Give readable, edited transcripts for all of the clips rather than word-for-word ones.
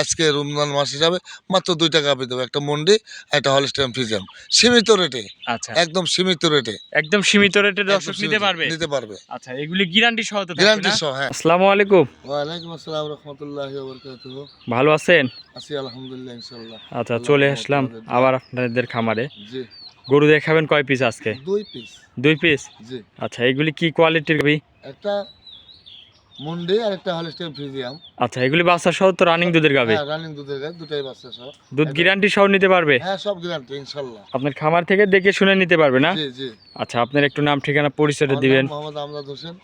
আজকে রমজান মাস হিসাবে মাত্র 2টা গাভী দেবো, একটা মন্ডি একটা হলস্টাইন ফ্রিজিয়ান, সীমিত রেটে। আচ্ছা, একদম সীমিত রেটে, একদম সীমিত রেটে একদম দর্শক নিতে পারবে। নিতে পারবে। আচ্ছা, এগুলি গ্যারান্টি সহ তো থাকবে গ্যারান্টি না? সহ, হ্যাঁ। আসসালামু আলাইকুম। ওয়ালাইকুম আসসালাম রাহমাতুল্লাহি ওয়া বারাকাতুহু। ভালো আছেন? আছি আলহামদুলিল্লাহ, ইনশাআল্লাহ। আচ্ছা, আল্লাহর চলে রহমতে আসলাম আমাদের, জি। আবার আপনাদের খামারে। জি। গরু দেখাবেন কয় পিস আজকে? 2 পিস। 2 পিস? জি। আচ্ছা, এগুলি কি কোয়ালিটির গাভী? একটা মন্ডি আর একটা হলস্টাইন ফ্রিজিয়ান। আচ্ছা, এগুলি বাচ্চা সহ তো রানিং দুধের গাভী? হ্যাঁ, রানিং দুধের গাভী, দুটাই বাচ্চা সহ। দুধ গ্যারান্টি সহ নিতে পারবে? হ্যাঁ, সব গ্যারান্টি ইনশাআল্লাহ। আপনার খামার থেকে দেখে শুনে নিতে পারবে না? জি জি। আচ্ছা, আপনার একটু নাম ঠিকানা পরিচয়টা আমার দিবেন। নাম মোহাম্মদ আমজাদ হোসেন,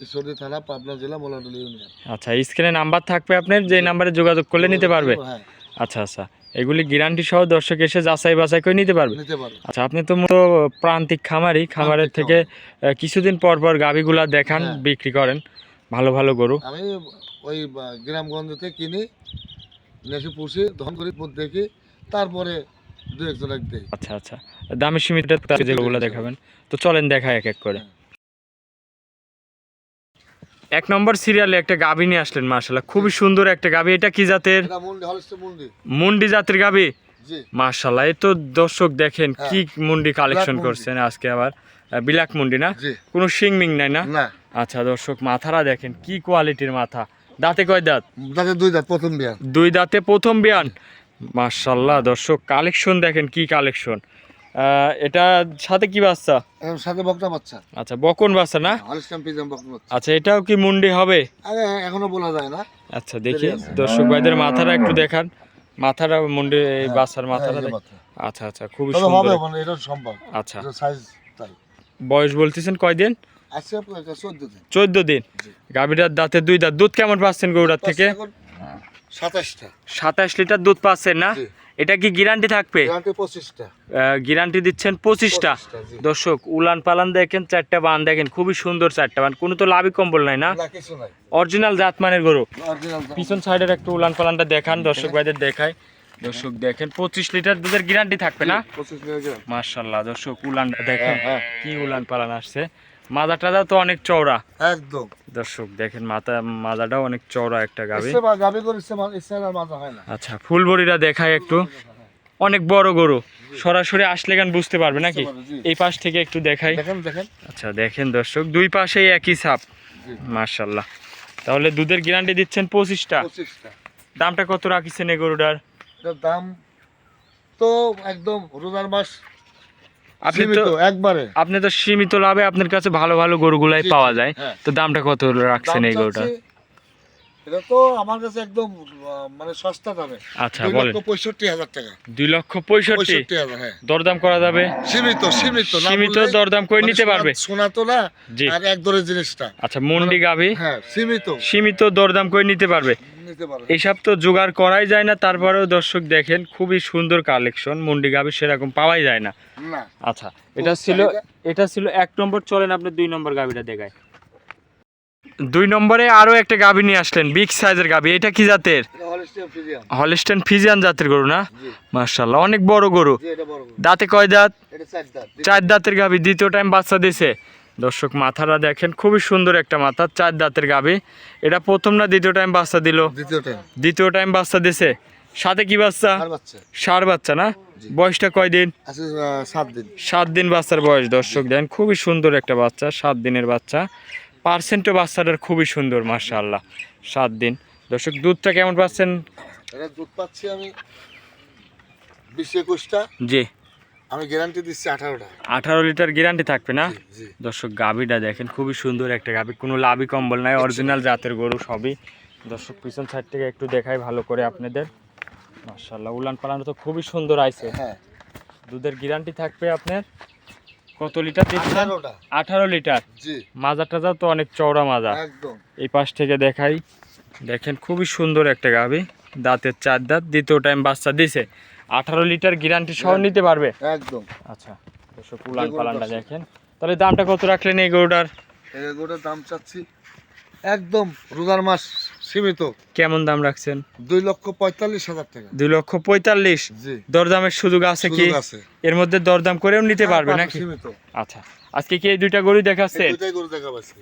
ঈশ্বরদী থানা, পাবনা জেলা, মোলাডুলি ইউনিয়ন। আচ্ছা, স্ক্রিনে নাম্বার থাকবে আপনার, যে নাম্বারে যোগাযোগ করলে নিতে পারবে? হ্যাঁ, আচ্ছা আচ্ছা, এগুলি গ্যারান্টি সহ দর্শক এসে যাচাই বাছাই করে নিতে পারবে? নিতে পারবে। আচ্ছা, আপনি তো মূলত প্রান্তিক খামারি, খামারের প্রান্তিক থেকে কিছুদিন পর পর গাভীগুলা দেখান, হ্যাঁ। বিক্রি করেন ভালো ভালো গরু। আমি ওই গ্রামগঞ্জ থেকে কিনি, নেশে পুষি, ধন করি, দেখি, তারপরে দু একজন এক দেই। আচ্ছা আচ্ছা, দামি সীমিত যেগুলো দেখাবেন, তো চলেন দেখা এক এক করে। হ্যাঁ। 1 নম্বর সিরিয়ালে একটা গাভী নিয়ে আসলেন, মাশাআল্লাহ খুবই সুন্দর একটা গাভী। এটা কি জাতের? এটা মুন্ডি, হলস্টাইন মুন্ডি। মুন্ডি জাতের গাভী? জি। মাশাআল্লাহ, এই তো দর্শক দেখেন হ্যাঁ। কি মুন্ডি কালেকশন মুন্ডি। করছেন আজকে আবার। ব্ল্যাক মুন্ডি না? জি। কোনো শিং মিং নাই না? না। আচ্ছা দর্শক, মাথারা দেখেন কি কোয়ালিটির মাথা। দাঁতে কয় দাঁত? দাঁতে 2 দাঁত, প্রথম বিয়ান। 2 দাঁতে প্রথম বিয়ান। মাশাআল্লাহ দর্শক, কালেকশন দেখেন কি কালেকশন। এটা সাথে কি বাচ্চা? এর সাথে বকনা বাচ্চা। আচ্ছা, বকন বাচ্চা না? হলস্টাইন ফ্রিজিয়ান বকনা বাচ্চা। আচ্ছা, এটাও কি মুন্ডি হবে? আরে এখনো বলা যায় না। আচ্ছা, দেখি দেরি আছে। দর্শক ভাইদের মাথাটা একটু দেখান। মাথাটা মুন্ডি, এই হ্যাঁ, বাচ্চার হ্যাঁ, মাথাটা এই যে দেখ- মাথা। আচ্ছা আচ্ছা, খুবই তবে সুন্দর। হবে, মানে এটা সম্ভব। আচ্ছা, এটা সাইজ তাই। বয়স বলতেছেন কয়দিন? আজকে আপনার 14 দিন। 14 দিন। জি। গাভীটার দাঁতে 2 দাঁত। দুধ কেমন পাচ্ছেন গরুটার থেকে? 27টা। 27 লিটার দুধ পাচ্ছেন না? জি। এটা কি গ্যারান্টি থাকবে? গ্যারান্টি 25টা। গ্যারান্টি দিচ্ছেন 25টা। 25টা, জি। দর্শক, উলান পালান দেখেন, 4টা বান দেখেন, খুবই সুন্দর 4টা বান। কোনো তো লাভি কম্বল নাই না? না, কিছু নাই। অরিজিনাল জাতমানের গরু। অরিজিনাল। পিছন সাইডের একটু উলান পালানটা দেখান, দর্শক ভাইদের দেখায়। দর্শক দেখেন, 25 লিটার দুধের গ্যারান্টি থাকবে না? 25 লিটার গ্যারান্টি। মাশাআল্লাহ দর্শক, উলান দেখেন হ্যাঁ। কি উলান পালান আসছে। মাথা টাদা তো অনেক চওড়া। একদম। দর্শক দেখেন, মাথাটাও অনেক চওড়া একটা গাভী। ইচ্ছে বা গাবি করে ইচ্ছে আর মাজা হয় না। আচ্ছা, ফুলবড়িটা দেখায় একটু, অনেক বড় গরু। সরাসরি আসলে গান বুঝতে পারবে নাকি? বুঝতে পারবে, জি। এই পাশ থেকে একটু দেখাই। দেখেন দেখেন। আচ্ছা দেখেন দর্শক, 2 পাশেই একই ছাপ। জি। মাশাআল্লাহ, তাহলে দুধের গ্যারান্টি দিচ্ছেন 25টা। 25টা। দামটা কত রাখিছেন এই গরুটার? এটার দাম তো একদম রোজার মাস, আপনি তো সীমিত একবারে। আপনি তো সীমিত লাভে আপনার কাছে ভালো ভালো গরুগুলাই জি, পাওয়া জি, যায়। হ্যাঁ। তো দামটা কত রাখছেন দাম এই গরুটার? চাচ্ছি, এটা তো আমার কাছে একদম মানে সস্তা দামে। আচ্ছা বলেন। 2,65,000 টাকা। 2,65,000। 65,000, হ্যাঁ। দরদাম করা যাবে? সীমিত সীমিত না সীমিত বললেই, দরদাম করে মানে নিতে পারবে? শোনা তো না। জি। আর এক দরের জিনিসটা। আচ্ছা, মুন্ডি গাভী, হ্যাঁ, সীমিত সীমিত দরদাম করে নিতে পারবে। নিতে পারবে। এইসব তো জোগাড় করাই যায় না, তারপরেও দর্শক দেখেন খুবই সুন্দর কালেকশন। মুন্ডি গাভী সেরকম পাওয়াই যায় না। না। আচ্ছা, এটা ছিল 1 নম্বর। চলেন আপনি 2 নম্বর গাভীটা দেখায়। 2 নম্বরে আরো একটা গাভী নিয়ে আসলেন, বিগ সাইজের গাভী। এটা কি জাতের? এটা হলস্টাইন ফ্রিজিয়ান। হলস্টাইন ফ্রিজিয়ান জাতের গরু না? জি। মাশাআল্লাহ, অনেক বড় গরু। জি, এটা বড় গরু। দাঁতে কয় দাঁত? এটা 4 দাঁত। 4 দাঁতের গাভী, দ্বিতীয় টাইম বাচ্চা দিছে। দর্শক মাথাটা দেখেন, খুবই সুন্দর একটা মাথা, 4 দাঁতের গাভী। এটা প্রথম না দ্বিতীয় টাইম বাচ্চা দিল? দ্বিতীয় টাইম। দ্বিতীয় টাইম বাচ্চা দিছে। সাথে কি বাচ্চা? আর বাচ্চা। ষাঁড় বাচ্চা না? জি। বয়সটা কয় দিন? আছে 7 দিন। 7 দিন বাচ্চার বয়স। দর্শক দেন, খুবই সুন্দর একটা বাচ্চা, 7 দিনের বাচ্চা। পার্সেন্টও বাচ্চাটার খুবই সুন্দর, মাশাআল্লাহ। 7 দিন। দর্শক, দুধটা কেমন পাচ্ছেন? এটা দুধ পাচ্ছি আমি 20-21টা। জি। আমি গ্যারান্টি দিচ্ছি 18টা। 18 লিটার গ্যারান্টি থাকবে না? জি, জি। দর্শক, গাভীটা দেখেন, খুবই সুন্দর একটা গাভী, কোনো লাভি কম্বল নাই, অরিজিনাল জাতের গরু সবই। দর্শক, পিছন সাইড থেকে একটু দেখাই ভালো করে আপনাদের। মাশাআল্লাহ, উলান পালান তো খুবই সুন্দর আইছে। হ্যাঁ। দুধের গ্যারান্টি থাকবে আপনার কত লিটার দিচ্ছেন? 18টা। 18 লিটার। জি। মাজা টাজা তো অনেক চওড়া মাজা। একদম। এই পাশ থেকে দেখাই, দেখেন খুবই সুন্দর একটা গাভী, দাঁতের 4 দাঁত, দ্বিতীয় টাইম বাচ্চা দিছে। 18 লিটার গ্যারান্টি সহ নিতে পারবে? একদম। আচ্ছা দর্শক, উলান পালানটা দেখেন। তাহলে দামটা কত রাখলেন এই গরুটার? এই গরুটার দাম চাচ্ছি একদম রোজার মাস, সীমিত। কেমন দাম রাখছেন? 2,45,000 টাকা। 2,45,000। জি। দরদামের সুযোগ আছে কি? সুযোগ আছে। এর মধ্যে দরদাম করেও নিতে পারবে নাকি? সীমিত। আচ্ছা, আজকে কি এই 2টা গরু দেখাচ্ছেন? দুইটাই গরু দেখাবো আজকে।